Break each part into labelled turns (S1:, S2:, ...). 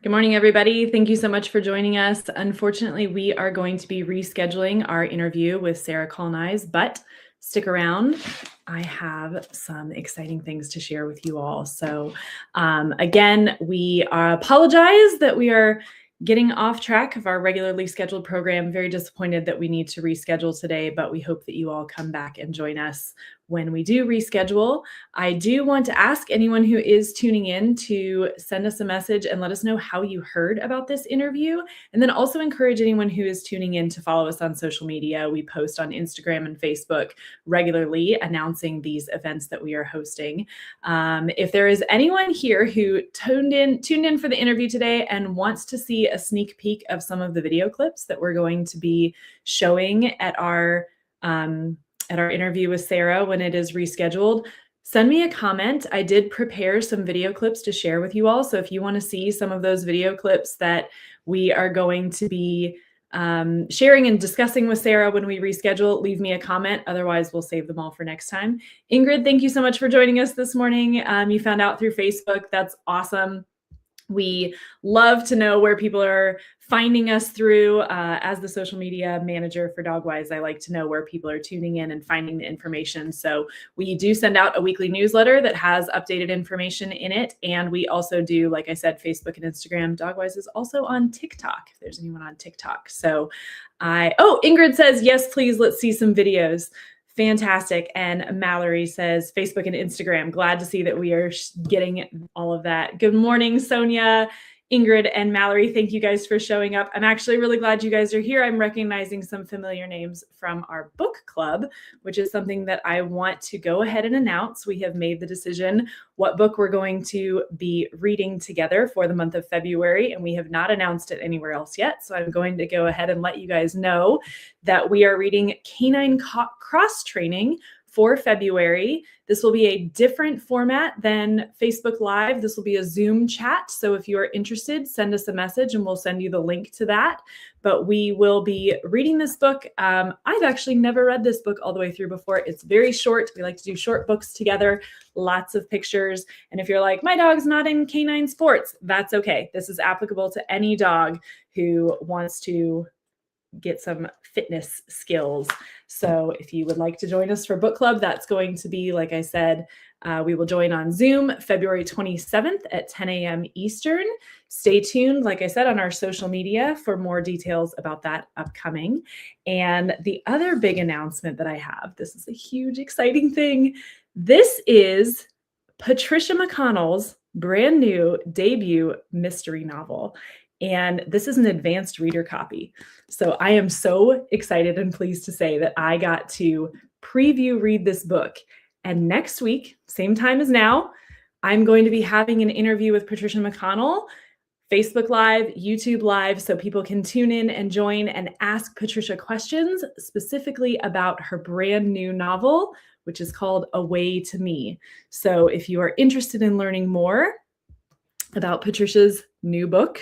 S1: Good morning, everybody. Thank you so much for joining us. Unfortunately, we are going to be rescheduling our interview with Sarah Kalnajs, but stick around. I have some exciting things to share with you all. So again, we apologize that we are getting off track of our regularly scheduled program. Very disappointed that we need to reschedule today, but we hope that you all come back and join us when we do reschedule. I do want to ask anyone who is tuning in to send us a message and let us know how you heard about this interview. And then also encourage anyone who is tuning in to follow us on social media. We post on Instagram and Facebook regularly announcing these events that we are hosting. If there is anyone here who tuned in for the interview today and wants to see a sneak peek of some of the video clips that we're going to be showing at our interview with Sarah when it is rescheduled, send me a comment. I did prepare some video clips to share with you all. So if you want to see some of those video clips that we are going to be sharing and discussing with Sarah when we reschedule, leave me a comment. Otherwise, we'll save them all for next time. Ingrid, thank you so much for joining us this morning. You found out through Facebook. That's awesome. We love to know where people are finding us through. As the social media manager for DogWise, I like to know where people are tuning in and finding the information. So we do send out a weekly newsletter that has updated information in it. And we also do, like I said, Facebook and Instagram. DogWise is also on TikTok, if there's anyone on TikTok. So Ingrid says, yes, please, let's see some videos. Fantastic. And Mallory says, Facebook and Instagram. Glad to see that we are getting all of that. Good morning, Sonia, Ingrid, and Mallory. Thank you guys for showing up. I'm actually really glad you guys are here. I'm recognizing some familiar names from our book club, which is something that I want to go ahead and announce. We have made the decision what book we're going to be reading together for the month of February, and we have not announced it anywhere else yet. So I'm going to go ahead and let you guys know that we are reading Canine Cross Training for February. This will be a different format than Facebook Live. This will be a Zoom chat. So if you are interested, send us a message and we'll send you the link to that. But we will be reading this book. I've actually never read this book all the way through before. It's very short. We like to do short books together, lots of pictures. And if you're like, my dog's not in canine sports, that's okay. This is applicable to any dog who wants to get some fitness skills. So if you would like to join us for book club, that's going to be, like I said, we will join on Zoom February 27th at 10 a.m. Eastern. Stay tuned, like I said, on our social media for more details about that upcoming. And the other big announcement that I have, this is a huge, exciting thing. This is Patricia McConnell's brand new debut mystery novel. And this is an advanced reader copy. So I am so excited and pleased to say that I got to preview read this book. And next week, same time as now, I'm going to be having an interview with Patricia McConnell, Facebook Live, YouTube Live, so people can tune in and join and ask Patricia questions specifically about her brand new novel, which is called A Way to Me. So if you are interested in learning more about Patricia's new book,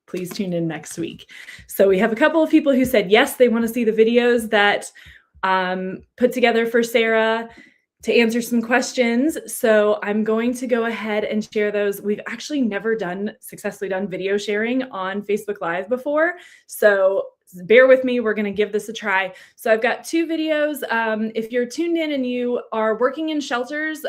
S1: please tune in next week. So we have a couple of people who said, yes, they want to see the videos that put together for Sarah to answer some questions. So I'm going to go ahead and share those. We've actually never successfully done video sharing on Facebook Live before. So bear with me, we're going to give this a try. So I've got two videos. If you're tuned in and you are working in shelters,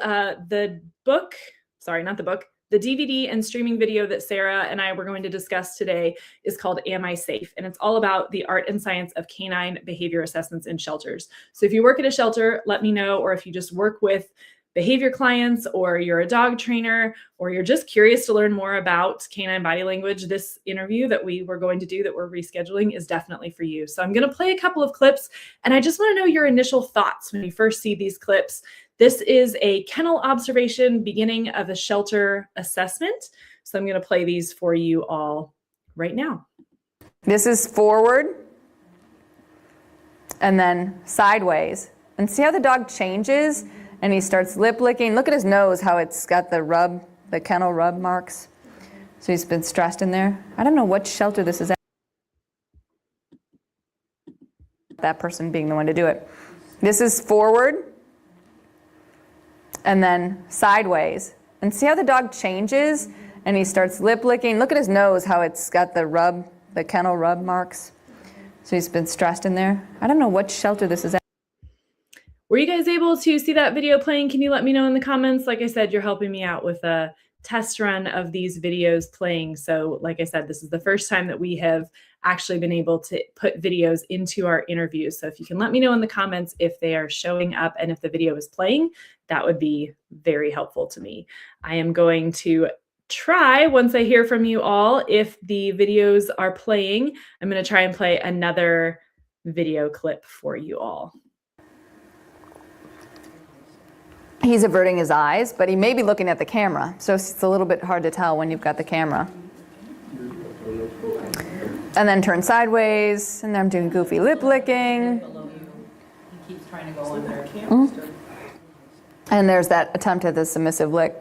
S1: the DVD and streaming video that Sarah and I were going to discuss today is called Am I Safe? And it's all about the art and science of canine behavior assessments in shelters. So if you work at a shelter, let me know, or if you just work with behavior clients, or you're a dog trainer, or you're just curious to learn more about canine body language, this interview that we were going to do that we're rescheduling is definitely for you. So I'm going to play a couple of clips, and I just want to know your initial thoughts when you first see these clips. This is a kennel observation beginning of a shelter assessment. So I'm going to play these for you all right now.
S2: This is forward and then sideways. And see how the dog changes and he starts lip licking. Look at his nose, how it's got the kennel rub marks. So he's been stressed in there. I don't know what shelter this is at. That person being the one to do it. This is forward and then sideways. And see how the dog changes and he starts lip licking. Look at his nose, how it's got the rub, the kennel rub marks. So he's been stressed in there. I don't know what shelter this is at.
S1: Were you guys able to see that video playing? Can you let me know in the comments? Like I said, you're helping me out with a test run of these videos playing. So like I said, this is the first time that we have actually been able to put videos into our interviews. So if you can let me know in the comments if they are showing up and if the video is playing, that would be very helpful to me. I am going to try, once I hear from you all, if the videos are playing, I'm going to try and play another video clip for you all.
S2: He's averting his eyes, but he may be looking at the camera, so it's a little bit hard to tell when you've got the camera. And then turn sideways, and then I'm doing goofy lip licking.
S3: He keeps trying to go under.
S2: And there's that attempt at the submissive lick.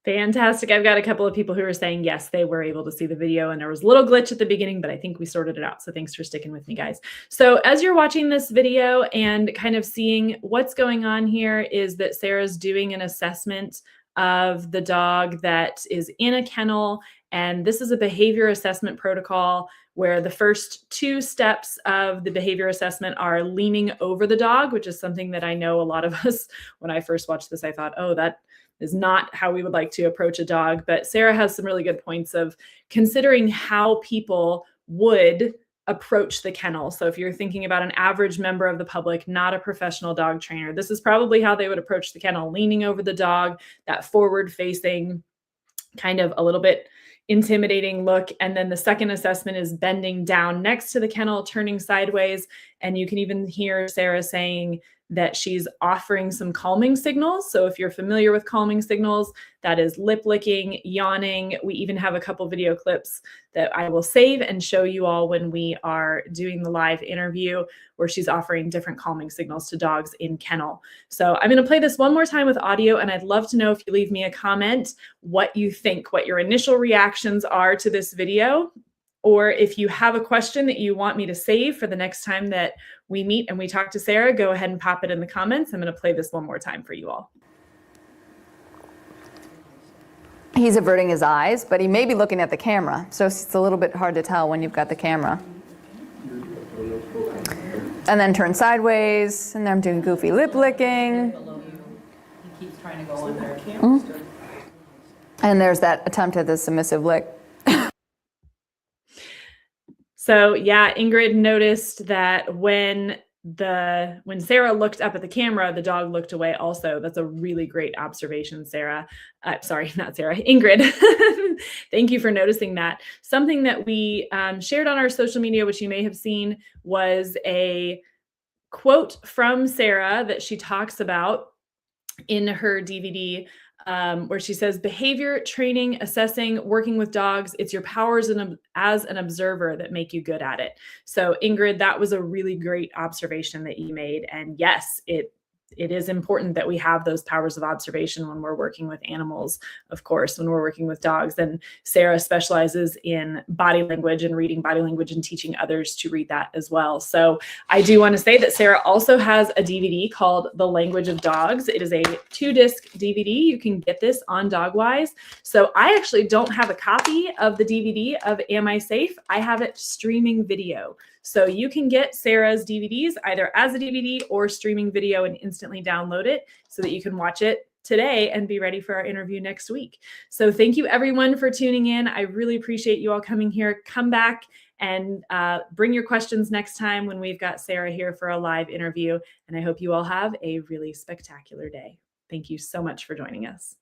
S1: Fantastic. I've got a couple of people who are saying, yes, they were able to see the video and there was a little glitch at the beginning, but I think we sorted it out. So thanks for sticking with me, guys. So as you're watching this video and kind of seeing what's going on here is that Sarah's doing an assessment of the dog that is in a kennel. And this is a behavior assessment protocol where the first two steps of the behavior assessment are leaning over the dog, which is something that I know a lot of us, when I first watched this, I thought, oh, that is not how we would like to approach a dog. But Sarah has some really good points of considering how people would approach the kennel. So if you're thinking about an average member of the public, not a professional dog trainer, this is probably how they would approach the kennel, leaning over the dog, that forward facing, kind of a little bit intimidating look. And then the second assessment is bending down next to the kennel, turning sideways. And you can even hear Sarah saying that she's offering some calming signals. So if you're familiar with calming signals, that is lip licking, yawning. We even have a couple video clips that I will save and show you all when we are doing the live interview where she's offering different calming signals to dogs in kennel. So I'm going to play this one more time with audio, and I'd love to know if you leave me a comment what you think, what your initial reactions are to this video. Or if you have a question that you want me to save for the next time that we meet and we talk to Sarah, go ahead and pop it in the comments. I'm going to play this one more time for you all.
S2: He's averting his eyes, but he may be looking at the camera, so it's a little bit hard to tell when you've got the camera. And then turn sideways, and then I'm doing goofy lip licking.
S3: He keeps trying to go under.
S2: And there's that attempt at the submissive lick.
S1: So yeah, Ingrid noticed that when Sarah looked up at the camera, the dog looked away also. That's a really great observation, Sarah. Sorry, not Sarah, Ingrid. Thank you for noticing that. Something that we shared on our social media, which you may have seen, was a quote from Sarah that she talks about in her DVD, where she says, behavior, training, assessing, working with dogs, it's your powers as an observer that make you good at it. So Ingrid, that was a really great observation that you made. And yes, it is important that we have those powers of observation when we're working with animals, of course, when we're working with dogs. And Sarah specializes in body language and reading body language and teaching others to read that as well. So I do want to say that Sarah also has a DVD called The Language of Dogs. It is a 2-disc DVD. You can get this on Dogwise. So I actually don't have a copy of the DVD of Am I Safe? I have it streaming video. So you can get Sarah's DVDs either as a DVD or streaming video and instantly download it so that you can watch it today and be ready for our interview next week. So thank you everyone for tuning in. I really appreciate you all coming here. Come back and bring your questions next time when we've got Sarah here for a live interview. And I hope you all have a really spectacular day. Thank you so much for joining us.